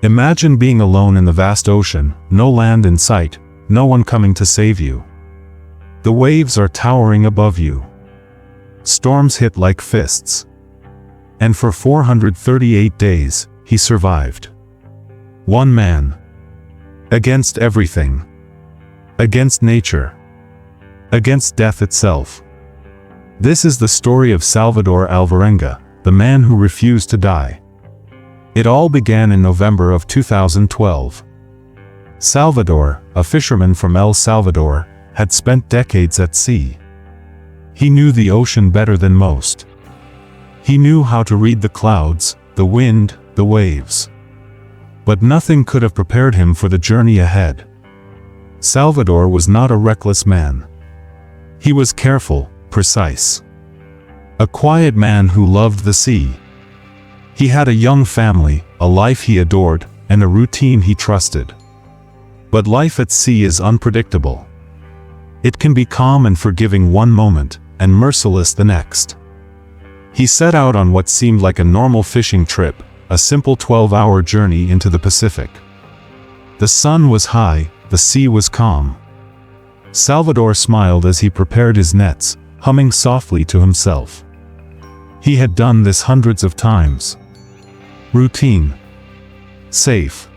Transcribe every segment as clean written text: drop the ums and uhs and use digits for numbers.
Imagine being alone in the vast ocean, no land in sight, no one coming to save you. The waves are towering above you. Storms hit like fists. And for 438 days, he survived. One man. Against everything. Against nature. Against death itself. This is the story of Salvador Alvarenga, the man who refused to die. It all began in November of 2012. Salvador, a fisherman from El Salvador, had spent decades at sea. He knew the ocean better than most. He knew how to read the clouds, the wind, the waves. But nothing could have prepared him for the journey ahead. Salvador was not a reckless man. He was careful, precise. A quiet man who loved the sea. He had a young family, a life he adored, and a routine he trusted. But life at sea is unpredictable. It can be calm and forgiving one moment, and merciless the next. He set out on what seemed like a normal fishing trip, a simple 12-hour journey into the Pacific. The sun was high, the sea was calm. Salvador smiled as he prepared his nets, humming softly to himself. He had done this hundreds of times. Routine. Safe.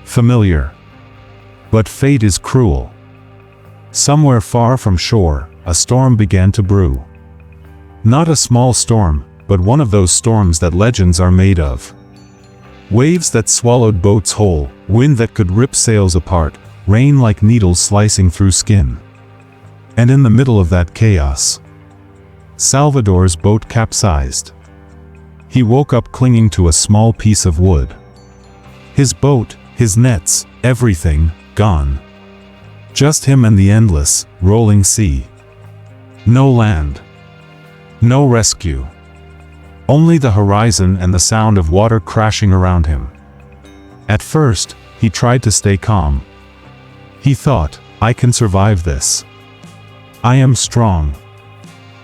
Familiar. But fate is cruel. Somewhere far from shore, a storm began to brew. Not a small storm, but one of those storms that legends are made of. Waves that swallowed boats whole, wind that could rip sails apart, rain like needles slicing through skin. And in the middle of that chaos, Salvador's boat capsized. He woke up clinging to a small piece of wood. His boat, his nets, everything, gone. Just him and the endless, rolling sea. No land. No rescue. Only the horizon and the sound of water crashing around him. At first, he tried to stay calm. He thought, I can survive this. I am strong.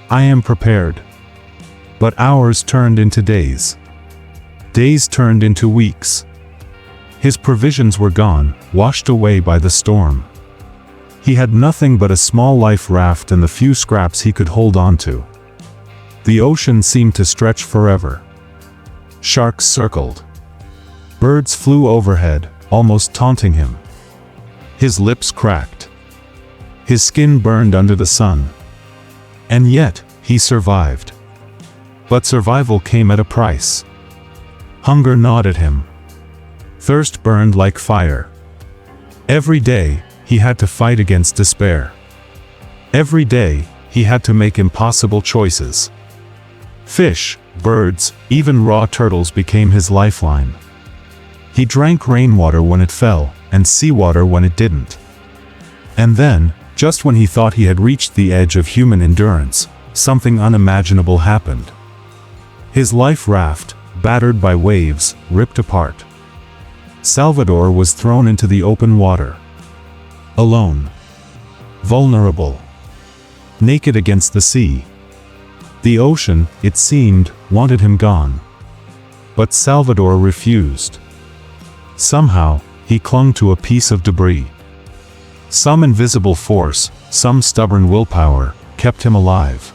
I am prepared. But hours turned into days. Days turned into weeks. His provisions were gone, washed away by the storm. He had nothing but a small life raft and the few scraps he could hold on to. The ocean seemed to stretch forever. Sharks circled. Birds flew overhead, almost taunting him. His lips cracked. His skin burned under the sun. And yet, he survived. But survival came at a price. Hunger gnawed at him. Thirst burned like fire. Every day, he had to fight against despair. Every day, he had to make impossible choices. Fish, birds, even raw turtles became his lifeline. He drank rainwater when it fell, and seawater when it didn't. And then, just when he thought he had reached the edge of human endurance, something unimaginable happened. His life raft, battered by waves, ripped apart. Salvador was thrown into the open water. Alone. Vulnerable. Naked against the sea. The ocean, it seemed, wanted him gone. But Salvador refused. Somehow, he clung to a piece of debris. Some invisible force, some stubborn willpower, kept him alive.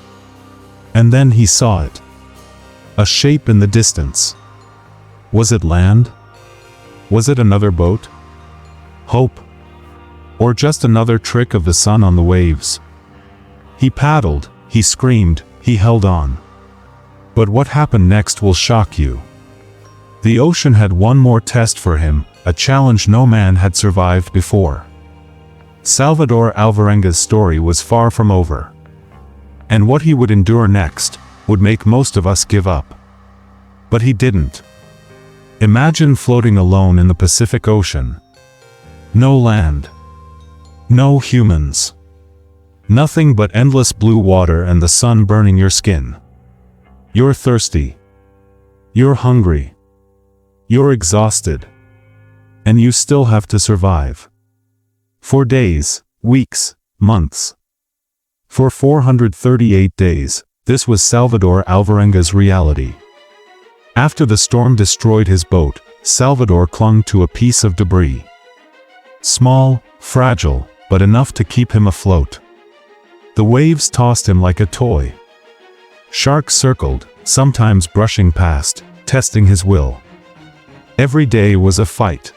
And then he saw it. A shape in the distance. Was it land? Was it another boat? Hope? Or just another trick of the sun on the waves? He paddled, he screamed, he held on. But what happened next will shock you. The ocean had one more test for him, a challenge no man had survived before. Salvador Alvarenga's story was far from over. And what he would endure next would make most of us give up. But he didn't. Imagine floating alone in the Pacific Ocean. No land. No humans. Nothing but endless blue water and the sun burning your skin. You're thirsty. You're hungry. You're exhausted. And you still have to survive. For days, weeks, months. For 438 days, this was Salvador Alvarenga's reality. After the storm destroyed his boat, Salvador clung to a piece of debris. Small, fragile, but enough to keep him afloat. The waves tossed him like a toy. Sharks circled, sometimes brushing past, testing his will. Every day was a fight.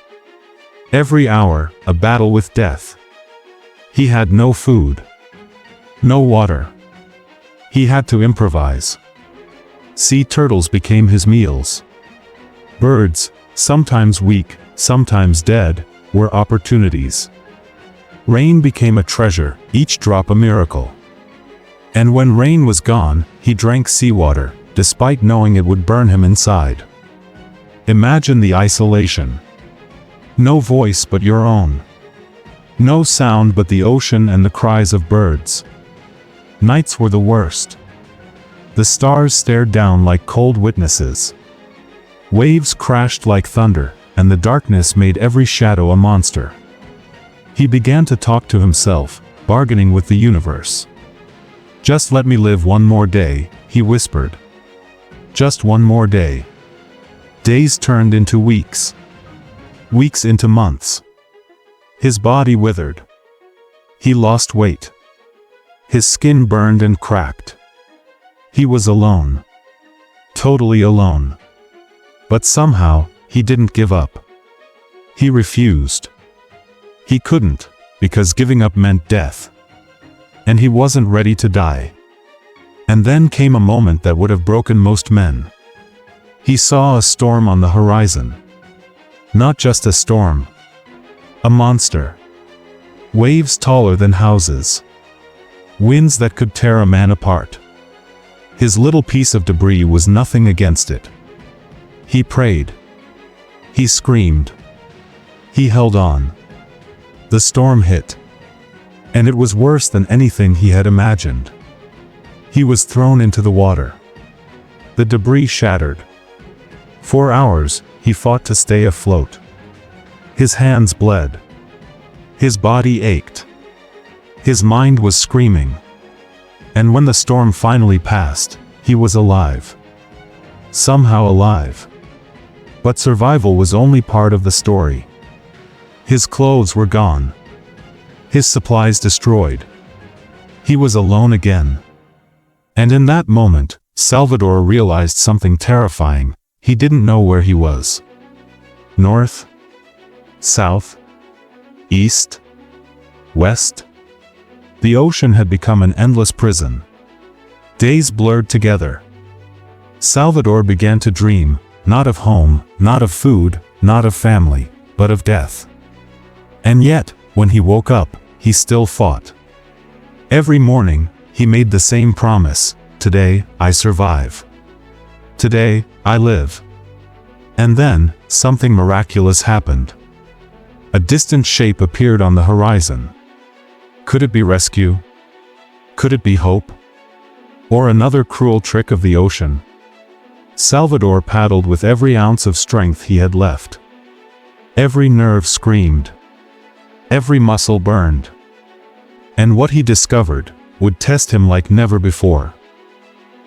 Every hour, a battle with death. He had no food. No water. He had to improvise. Sea turtles became his meals. Birds, sometimes weak, sometimes dead, were opportunities. Rain became a treasure, each drop a miracle. And when rain was gone, he drank seawater, despite knowing it would burn him inside. Imagine the isolation. No voice but your own. No sound but the ocean and the cries of birds. Nights were the worst. The stars stared down like cold witnesses. Waves crashed like thunder, and the darkness made every shadow a monster. He began to talk to himself, bargaining with the universe. "Just let me live one more day," he whispered. "Just one more day." Days turned into weeks. Weeks into months. His body withered. He lost weight. His skin burned and cracked. He was alone. Totally alone. But somehow, he didn't give up. He refused. He couldn't, because giving up meant death. And he wasn't ready to die. And then came a moment that would have broken most men. He saw a storm on the horizon. Not just a storm. A monster. Waves taller than houses. Winds that could tear a man apart. His little piece of debris was nothing against it. He prayed. He screamed. He held on. The storm hit. And it was worse than anything he had imagined. He was thrown into the water. The debris shattered. For hours, he fought to stay afloat. His hands bled. His body ached. His mind was screaming. And when the storm finally passed, he was alive. Somehow alive. But survival was only part of the story. His clothes were gone. His supplies destroyed. He was alone again. And in that moment, Salvador realized something terrifying. He didn't know where he was. North? South? East? West? The ocean had become an endless prison. Days blurred together. Salvador began to dream, not of home, not of food, not of family, but of death. And yet, when he woke up, he still fought. Every morning, he made the same promise: "Today, I survive. Today, I live." And then, something miraculous happened. A distant shape appeared on the horizon. Could it be rescue? Could it be hope? Or another cruel trick of the ocean? Salvador paddled with every ounce of strength he had left. Every nerve screamed. Every muscle burned. And what he discovered would test him like never before.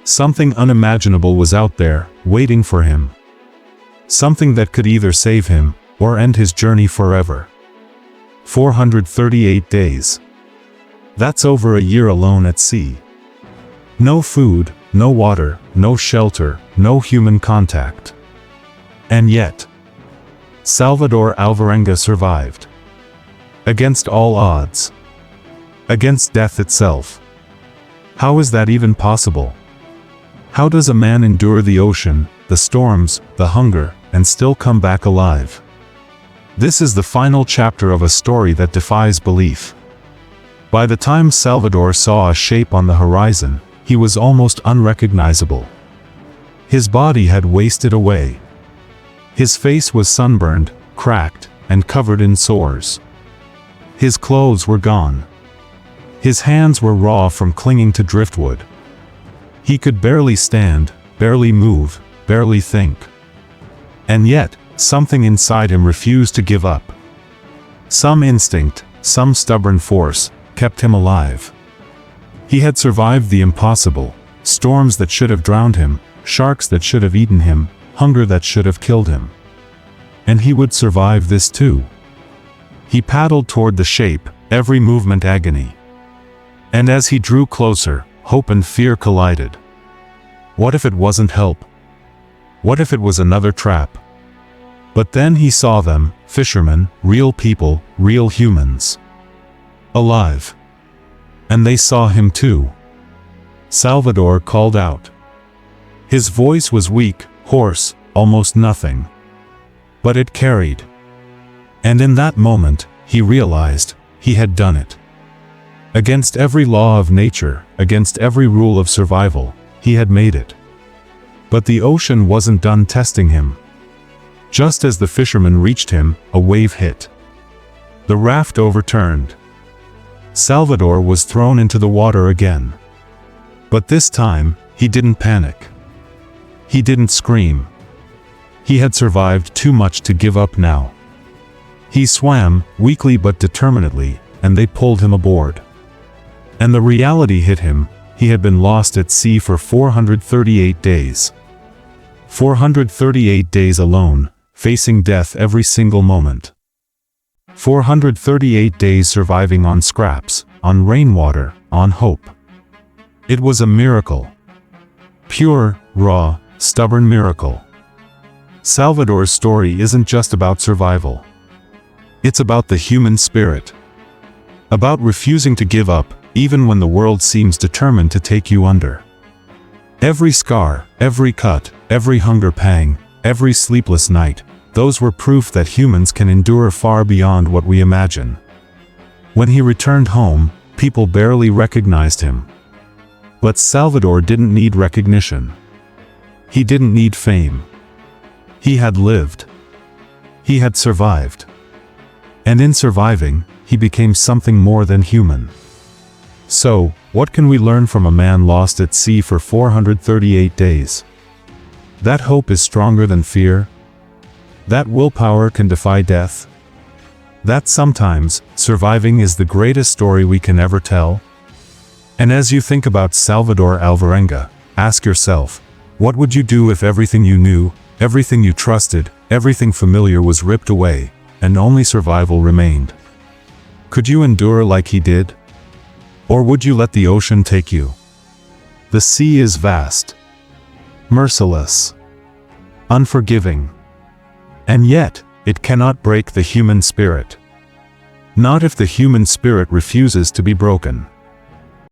Something unimaginable was out there, waiting for him. Something that could either save him, or end his journey forever. 438 days. That's over a year alone at sea. No food, no water, no shelter, no human contact. And yet, Salvador Alvarenga survived. Against all odds. Against death itself. How is that even possible? How does a man endure the ocean, the storms, the hunger, and still come back alive? This is the final chapter of a story that defies belief. By the time Salvador saw a shape on the horizon, he was almost unrecognizable. His body had wasted away. His face was sunburned, cracked, and covered in sores. His clothes were gone. His hands were raw from clinging to driftwood. He could barely stand, barely move, barely think. And yet, something inside him refused to give up. Some instinct, some stubborn force, kept him alive. He had survived the impossible, storms that should have drowned him, sharks that should have eaten him, hunger that should have killed him. and he would survive this too. He paddled toward the shape, every movement agony. And as he drew closer, hope and fear collided. What if it wasn't help? What if it was another trap? But then he saw them, fishermen, real people, real humans. Alive. And they saw him too. Salvador called out. His voice was weak, hoarse, almost nothing. But it carried. And in that moment, he realized, he had done it. Against every law of nature, against every rule of survival, he had made it. But the ocean wasn't done testing him. Just as the fisherman reached him, a wave hit. The raft overturned. Salvador was thrown into the water again. But this time, he didn't panic. He didn't scream. He had survived too much to give up now. He swam, weakly but determinedly, and they pulled him aboard. And the reality hit him, he had been lost at sea for 438 days. 438 days alone, facing death every single moment. 438 days surviving on scraps, on rainwater, on hope. It was a miracle. Pure, raw, stubborn miracle. Salvador's story isn't just about survival. It's about the human spirit. About refusing to give up, even when the world seems determined to take you under. Every scar, every cut, every hunger pang, every sleepless night, those were proof that humans can endure far beyond what we imagine. When he returned home, people barely recognized him. But Salvador didn't need recognition. He didn't need fame. He had lived. He had survived. And in surviving, he became something more than human. So, what can we learn from a man lost at sea for 438 days? That hope is stronger than fear. That willpower can defy death. That sometimes, surviving is the greatest story we can ever tell. And as you think about Salvador Alvarenga, ask yourself, what would you do if everything you knew, everything you trusted, everything familiar was ripped away, and only survival remained? Could you endure like he did? Or would you let the ocean take you? The sea is vast, merciless, unforgiving. And yet, it cannot break the human spirit. Not if the human spirit refuses to be broken.